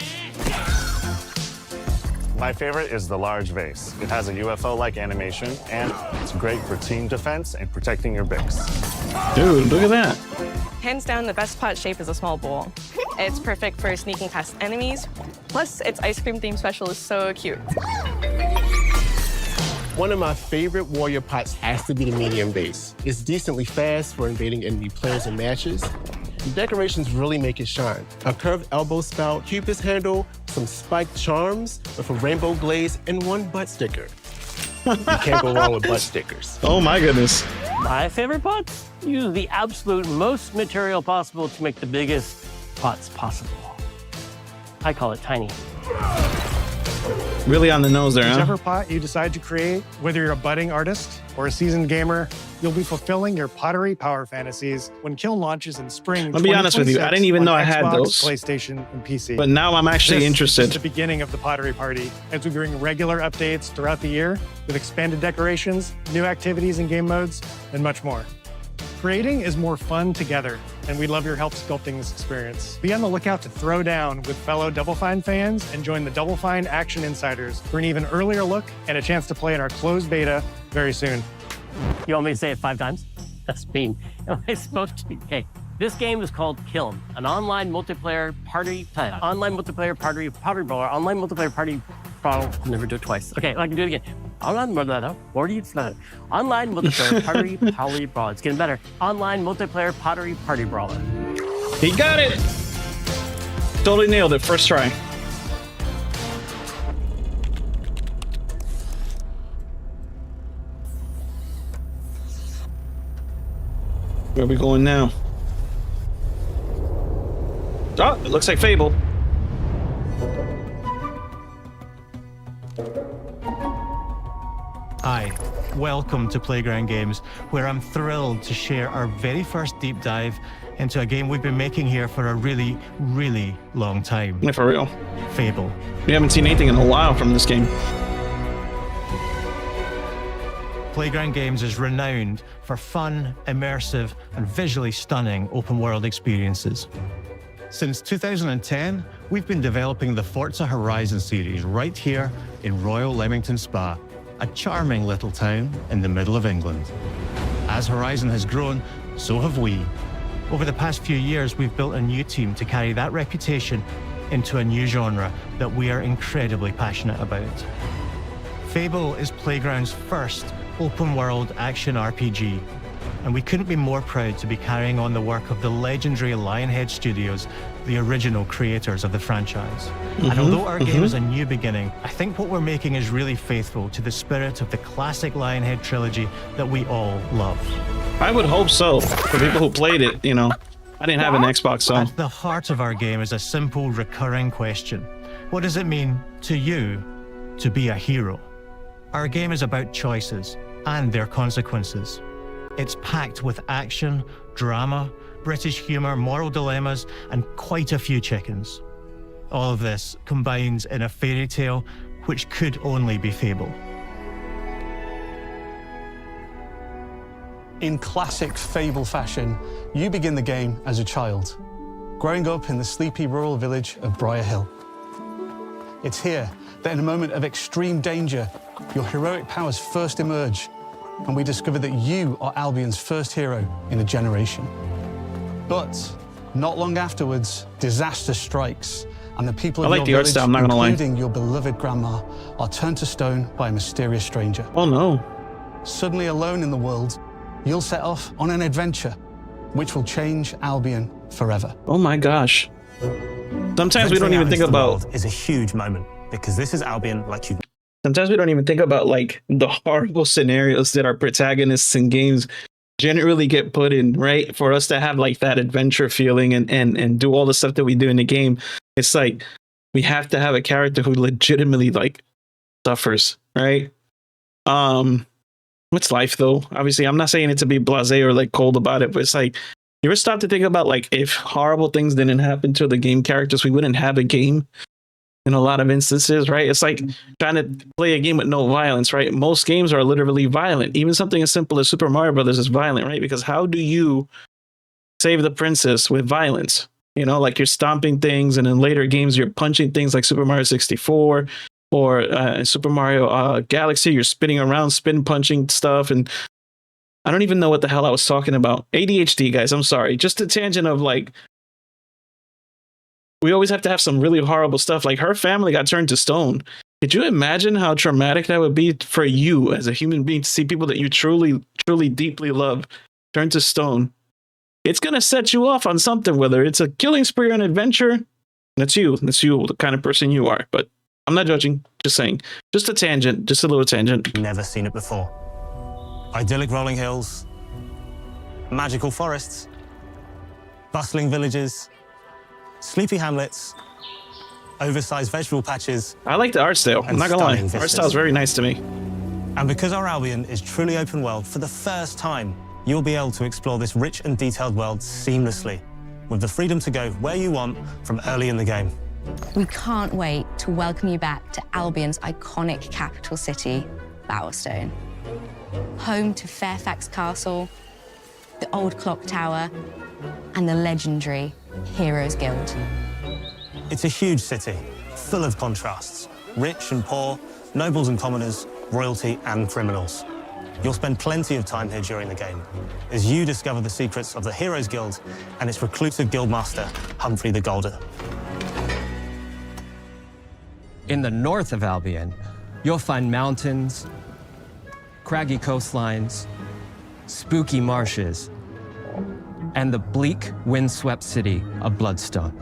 My favorite is the large vase. It has a UFO-like animation, and it's great for team defense and protecting your base. Dude, look at that. Hands down, the best pot shape is a small bowl. It's perfect for sneaking past enemies. Plus, its ice cream theme special is so cute. One of my favorite warrior pots has to be the medium base. It's decently fast for invading enemy players and matches. The decorations really make it shine. A curved elbow spout, cupid's handle, some spiked charms with a rainbow glaze, and one butt sticker. You can't go wrong with butt stickers. Oh my goodness. My favorite pots use the absolute most material possible to make the biggest pots possible. I call it tiny. Really on the nose there, huh? Whichever pot you decide to create, whether you're a budding artist or a seasoned gamer, you'll be fulfilling your pottery power fantasies when Kiln launches in spring. I'll be honest with you, I didn't even know I had Xbox, those. PlayStation, and PC. But now I'm actually interested. This is the beginning of the pottery party as we bring regular updates throughout the year with expanded decorations, new activities and game modes, and much more. Creating is more fun together, and we'd love your help sculpting this experience. Be on the lookout to throw down with fellow Double Fine fans and join the Double Fine Action Insiders for an even earlier look and a chance to play in our closed beta very soon. You want me to say it 5 times? That's mean. Am I supposed to? Okay. This game is called Kiln, an online multiplayer party brawler, online multiplayer party brawler. I'll never do it twice. Okay, I can do it again. Online multiplayer pottery brawler. It's getting better. Online multiplayer pottery party brawler. He got it. Totally nailed it. First try. Where are we going now? Oh, it looks like Fable. Hi, welcome to Playground Games, where I'm thrilled to share our very first deep dive into a game we've been making here for a really, really long time. Yeah, for real. Fable. We haven't seen anything in a while from this game. Playground Games is renowned for fun, immersive, and visually stunning open-world experiences. Since 2010, we've been developing the Forza Horizon series right here in Royal Leamington Spa, a charming little town in the middle of England. As Horizon has grown, so have we. Over the past few years, we've built a new team to carry that reputation into a new genre that we are incredibly passionate about. Fable is Playground's first open-world action RPG, and we couldn't be more proud to be carrying on the work of the legendary Lionhead Studios, the original creators of the franchise. And although our game is a new beginning, I think what we're making is really faithful to the spirit of the classic Lionhead trilogy that we all love. I would hope so. For people who played it, you know. I didn't have an Xbox, so. At the heart of our game is a simple, recurring question. What does it mean to you to be a hero? Our game is about choices and their consequences. It's packed with action, drama, British humour, moral dilemmas, and quite a few chickens. All of this combines in a fairy tale which could only be Fable. In classic Fable fashion, you begin the game as a child, growing up in the sleepy rural village of Briar Hill. It's here that in a moment of extreme danger, your heroic powers first emerge, and we discover that you are Albion's first hero in a generation. But not long afterwards, disaster strikes, and the people of your village, including your beloved grandma, are turned to stone by a mysterious stranger. Oh no. Suddenly alone in the world, you'll set off on an adventure which will change Albion forever. Oh my gosh. Sometimes we don't even think about... is a huge moment, because this is Albion like you... Sometimes we don't even think about like the horrible scenarios that our protagonists in games generally get put in, right? For us to have like that adventure feeling and do all the stuff that we do in the game. It's like we have to have a character who legitimately like suffers, right? What's life though? Obviously, I'm not saying it to be blasé or like cold about it, but it's like you ever stop to think about like if horrible things didn't happen to the game characters, we wouldn't have a game. In a lot of instances, right? It's like trying to play a game with no violence, right? Most games are literally violent. Even something as simple as Super Mario Brothers is violent, right? Because how do you save the princess with violence? You know, like you're stomping things, and in later games you're punching things like Super Mario 64. Or Super Mario Galaxy, you're spinning around, spin punching stuff, and I don't even know what the hell I was talking about. ADHD, guys, I'm sorry. Just a tangent of like, we always have to have some really horrible stuff. Like her family got turned to stone. Could you imagine how traumatic that would be for you as a human being to see people that you truly, truly, deeply love turn to stone? It's going to set you off on something, whether it's a killing spree or an adventure. That's you, the kind of person you are. But I'm not judging, just saying. Just a tangent, just a little tangent. Never seen it before. Idyllic rolling hills, magical forests, bustling villages, sleepy hamlets, oversized vegetable patches. I like the art style, I'm not gonna lie. The art style is very nice to me. And because our Albion is truly open world, for the first time, you'll be able to explore this rich and detailed world seamlessly, with the freedom to go where you want from early in the game. We can't wait to welcome you back to Albion's iconic capital city, Bowerstone. Home to Fairfax Castle, the old clock tower, and the legendary Heroes Guild. It's a huge city, full of contrasts. Rich and poor, nobles and commoners, royalty and criminals. You'll spend plenty of time here during the game as you discover the secrets of the Heroes Guild and its reclusive guildmaster, Humphrey the Golden. In the north of Albion, you'll find mountains, craggy coastlines, spooky marshes, and the bleak, windswept city of Bloodstone.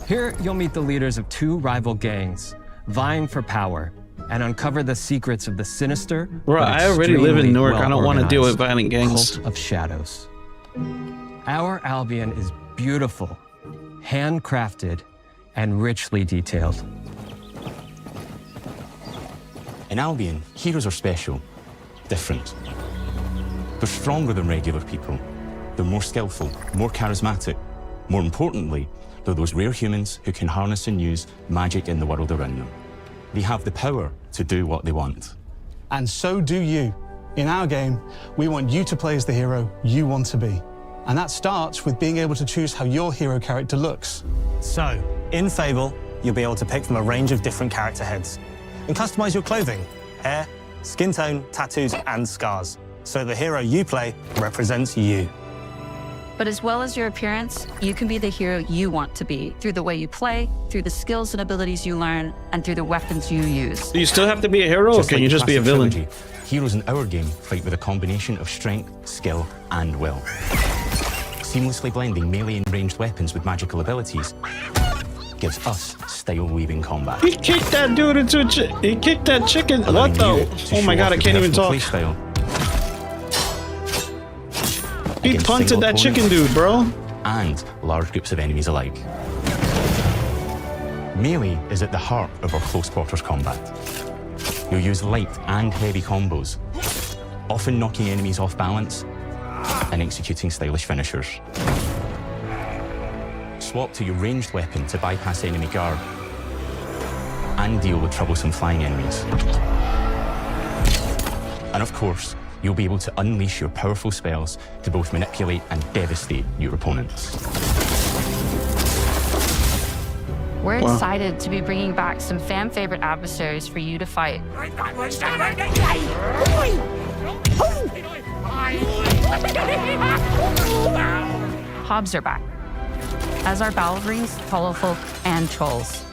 Here, you'll meet the leaders of two rival gangs, vying for power, and uncover the secrets of the sinister. Bro, I already live in Newark. I don't want to deal with violent gangs. Cult of Shadows. Our Albion is beautiful, handcrafted, and richly detailed. In Albion, heroes are special, different. They're stronger than regular people. They're more skillful, more charismatic. More importantly, they're those rare humans who can harness and use magic in the world around them. They have the power to do what they want. And so do you. In our game, we want you to play as the hero you want to be. And that starts with being able to choose how your hero character looks. So, in Fable, you'll be able to pick from a range of different character heads and customize your clothing, hair, skin tone, tattoos, and scars, so the hero you play represents you. But as well as your appearance, you can be the hero you want to be through the way you play, through the skills and abilities you learn, and through the weapons you use. Do you still have to be a hero, or can you just be a villain? Trilogy, heroes in our game fight with a combination of strength, skill, and will. Seamlessly blending melee and ranged weapons with magical abilities gives us style-weaving combat. He kicked that dude into a he kicked that chicken. What the? Oh my god, I can't even talk. He punted that chicken dude, bro. And large groups of enemies alike. Melee is at the heart of our close quarters combat. You'll use light and heavy combos, often knocking enemies off balance and executing stylish finishers. Swap to your ranged weapon to bypass enemy guard and deal with troublesome flying enemies. And of course, you'll be able to unleash your powerful spells to both manipulate and devastate your opponents. We're excited to be bringing back some fan-favorite adversaries for you to fight. Hobbs are back, as are Balverines, Hollowfolk, and Trolls.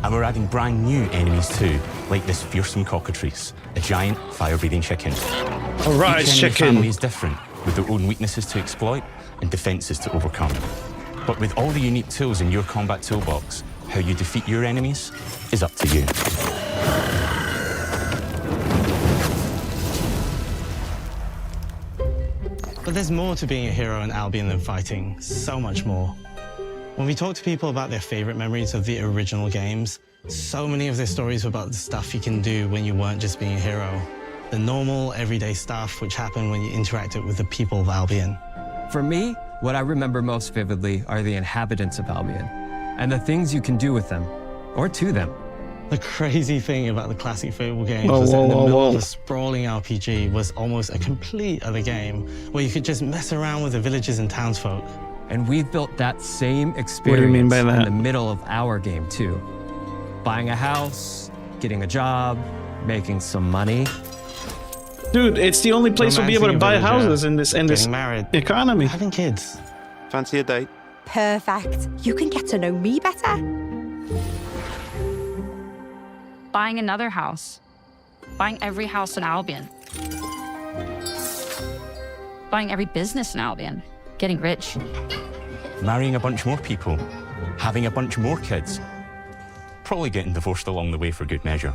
And we're adding brand new enemies too, like this fearsome cockatrice, a giant fire-breathing chicken. All right, Each enemy chicken. family is different, with their own weaknesses to exploit and defenses to overcome. But with all the unique tools in your combat toolbox, how you defeat your enemies is up to you. But there's more to being a hero in Albion than fighting, so much more. When we talk to people about their favorite memories of the original games, so many of their stories were about the stuff you can do when you weren't just being a hero. The normal, everyday stuff which happened when you interacted with the people of Albion. For me, what I remember most vividly are the inhabitants of Albion and the things you can do with them or to them. The crazy thing about the classic Fable games was that in the middle of a sprawling RPG was almost a complete other game where you could just mess around with the villagers and townsfolk. And we've built that same experience What do you mean by that? in the middle of our game too. Buying a house, getting a job, making some money. Dude, it's the only place we'll be able to buy houses in this married, economy. having kids. Fancy a date? Perfect. You can get to know me better. Buying another house. Buying every house in Albion. Buying every business in Albion. Getting rich. Marrying a bunch more people. Having a bunch more kids. Probably getting divorced along the way for good measure.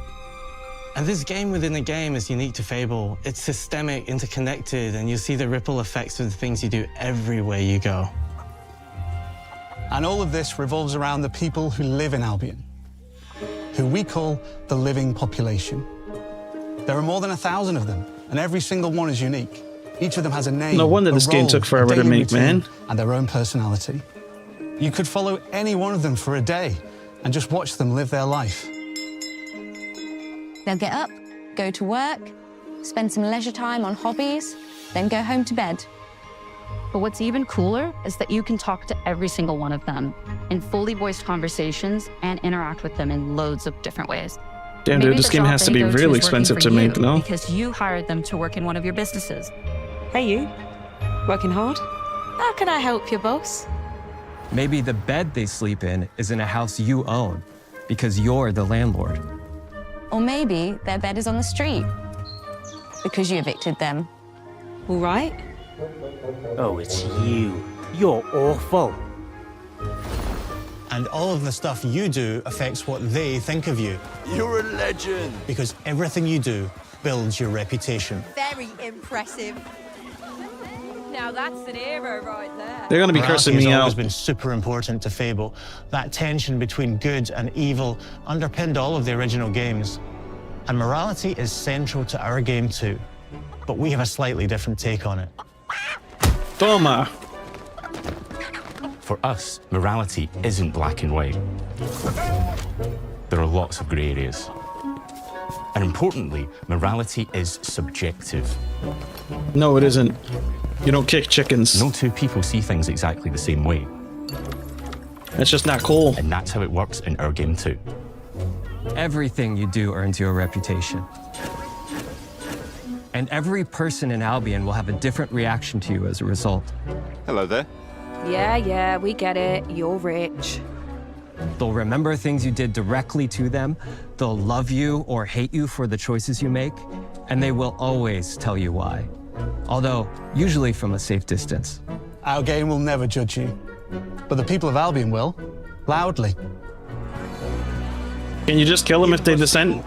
And this game within a game is unique to Fable. It's systemic, interconnected, and you see the ripple effects of the things you do everywhere you go. And all of this revolves around the people who live in Albion, who we call the living population. There are more than 1,000 of them, and every single one is unique. Each of them has a name, No wonder this game took forever to make, man. And their own personality. You could follow any one of them for a day and just watch them live their life. They'll get up, go to work, spend some leisure time on hobbies, then go home to bed. But what's even cooler is that you can talk to every single one of them in fully voiced conversations and interact with them in loads of different ways. Damn, Maybe dude, this the game job has to they be go really is working expensive for to make, you no? Because you hired them to work in one of your businesses. Hey, you. Working hard? How can I help you, boss? Maybe the bed they sleep in is in a house you own because you're the landlord. Or maybe their bed is on the street because you evicted them. All right. Oh, it's you. You're awful. And all of the stuff you do affects what they think of you. You're a legend. Because everything you do builds your reputation. Very impressive. Now that's an hero right there. They're gonna be cursing me Morality has out. always been super important to Fable. That tension between good and evil underpinned all of the original games. And morality is central to our game too. But we have a slightly different take on it. Toma. For us, morality isn't black and white. There are lots of grey areas. And importantly, morality is subjective. No, it isn't. You don't kick chickens. No two people see things exactly the same way. That's just not cool. And that's how it works in our game too. Everything you do earns you a reputation. And every person in Albion will have a different reaction to you as a result. Hello there. Yeah, we get it. You're rich. They'll remember things you did directly to them, they'll love you or hate you for the choices you make, and they will always tell you why. Although, usually from a safe distance. Our game will never judge you. But the people of Albion will, loudly. Can you just kill them if they dissent?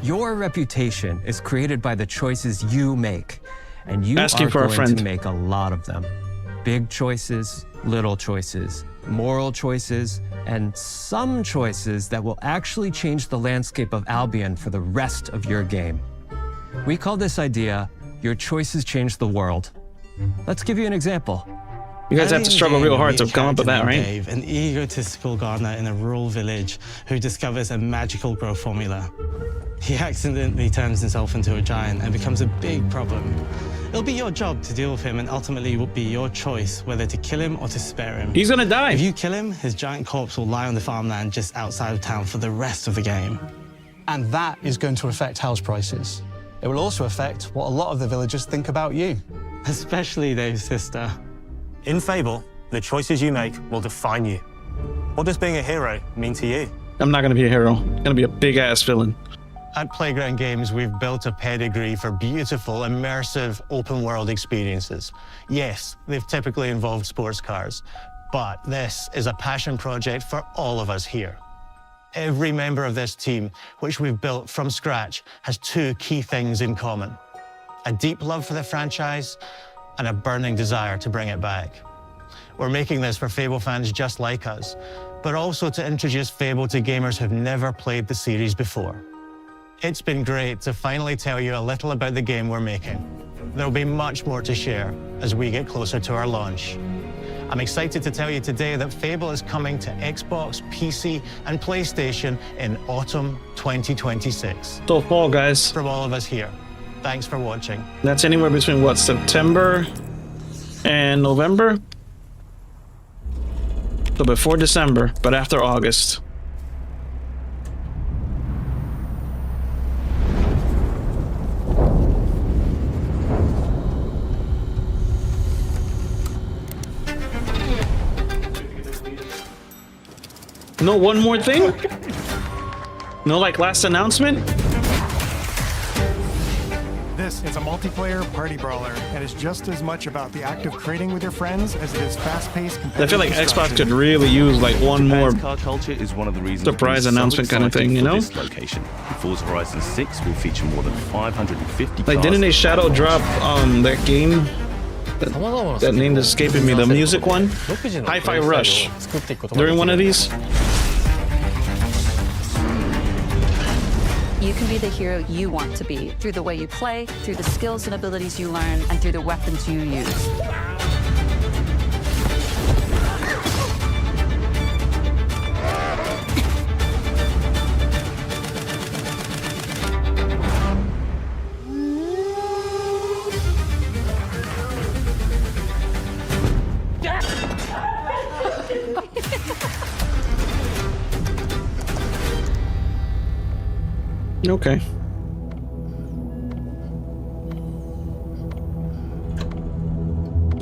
Your reputation is created by the choices you make, and you Asking are for a going friend. to make a lot of them. Big choices, little choices, moral choices, and some choices that will actually change the landscape of Albion for the rest of your game. We call this idea, Your Choices Change the World. Let's give you an example. You guys have to struggle real hard to come up with that, right? Dave, an egotistical gardener in a rural village who discovers a magical growth formula. He accidentally turns himself into a giant and becomes a big problem. It'll be your job to deal with him, and ultimately it will be your choice whether to kill him or to spare him. He's gonna die. If you kill him, his giant corpse will lie on the farmland just outside of town for the rest of the game. And that is going to affect house prices. It will also affect what a lot of the villagers think about you. Especially Dave's sister. In Fable, the choices you make will define you. What does being a hero mean to you? I'm not gonna be a hero. I'm gonna be a big ass villain. At Playground Games, we've built a pedigree for beautiful, immersive, open-world experiences. Yes, they've typically involved sports cars, but this is a passion project for all of us here. Every member of this team, which we've built from scratch, has two key things in common: a deep love for the franchise and a burning desire to bring it back. We're making this for Fable fans just like us, but also to introduce Fable to gamers who've never played the series before. It's been great to finally tell you a little about the game we're making. There'll be much more to share as we get closer to our launch. I'm excited to tell you today that Fable is coming to Xbox, PC, and PlayStation in autumn 2026. So fall, guys. From all of us here, thanks for watching. That's anywhere between what, September and November? So before December, but after August. No, one more thing? No, like last announcement? This is a multiplayer party brawler, and is just as much about the act of creating with your friends as it is fast-paced competitive. I feel like Xbox could really use like one more car culture is one of the reasons surprise announcement kind of thing, you know? This location. Forza Horizon 6 will feature more than 550 like, didn't they shadow drop that game? That name is escaping me. The music one, Hi-Fi Rush. During one of these. You can be the hero you want to be through the way you play, through the skills and abilities you learn, and through the weapons you use. Okay.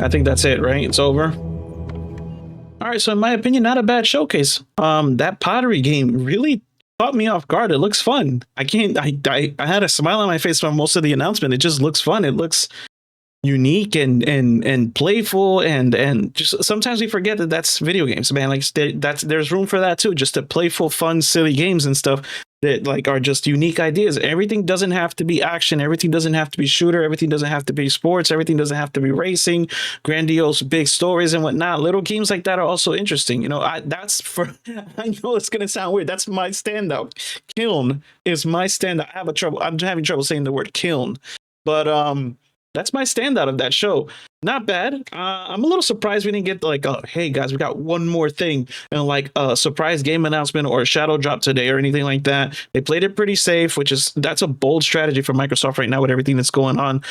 I think that's it, right? It's over. All right, so in my opinion, not a bad showcase. That pottery game really caught me off guard. It looks fun. I had a smile on my face from most of the announcement. It just looks fun. It looks unique and playful, and just sometimes we forget that that's video games, man. Like there's room for that too. Just the playful, fun, silly games and stuff that like are just unique ideas. Everything doesn't have to be action. Everything doesn't have to be shooter. Everything doesn't have to be sports. Everything doesn't have to be racing, grandiose, big stories and whatnot. Little games like that are also interesting. You know, I know it's gonna sound weird. That's my standout. Kiln is my standout. I'm having trouble saying the word kiln, but that's my standout of that show. Not bad. I'm a little surprised we didn't get like, hey guys, we got one more thing, and like a surprise game announcement or a shadow drop today or anything like that. They played it pretty safe, that's a bold strategy for Microsoft right now with everything that's going on.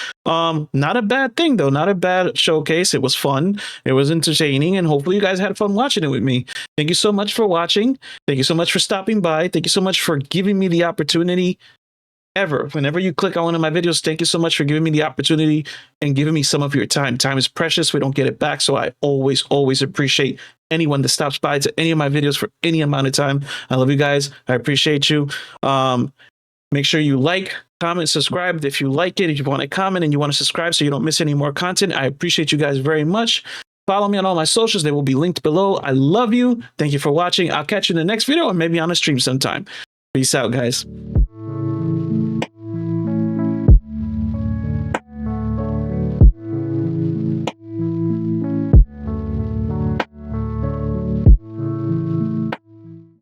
Not a bad thing though. Not a bad showcase. It was fun. It was entertaining, and hopefully you guys had fun watching it with me. Thank you so much for watching. Thank you so much for stopping by. Thank you so much for giving me the opportunity. Whenever you click on one of my videos, thank you so much for giving me the opportunity and giving me some of your time. Time is precious. We don't get it back. So I always appreciate anyone that stops by to any of my videos for any amount of time. I love you guys. I appreciate you. Make sure you like, comment, subscribe if you like it. If you want to comment and you want to subscribe so you don't miss any more content, I appreciate you guys very much. Follow me on all my socials. They will be linked below. I love you. Thank you for watching. I'll catch you in the next video or maybe on a stream sometime. Peace out, guys.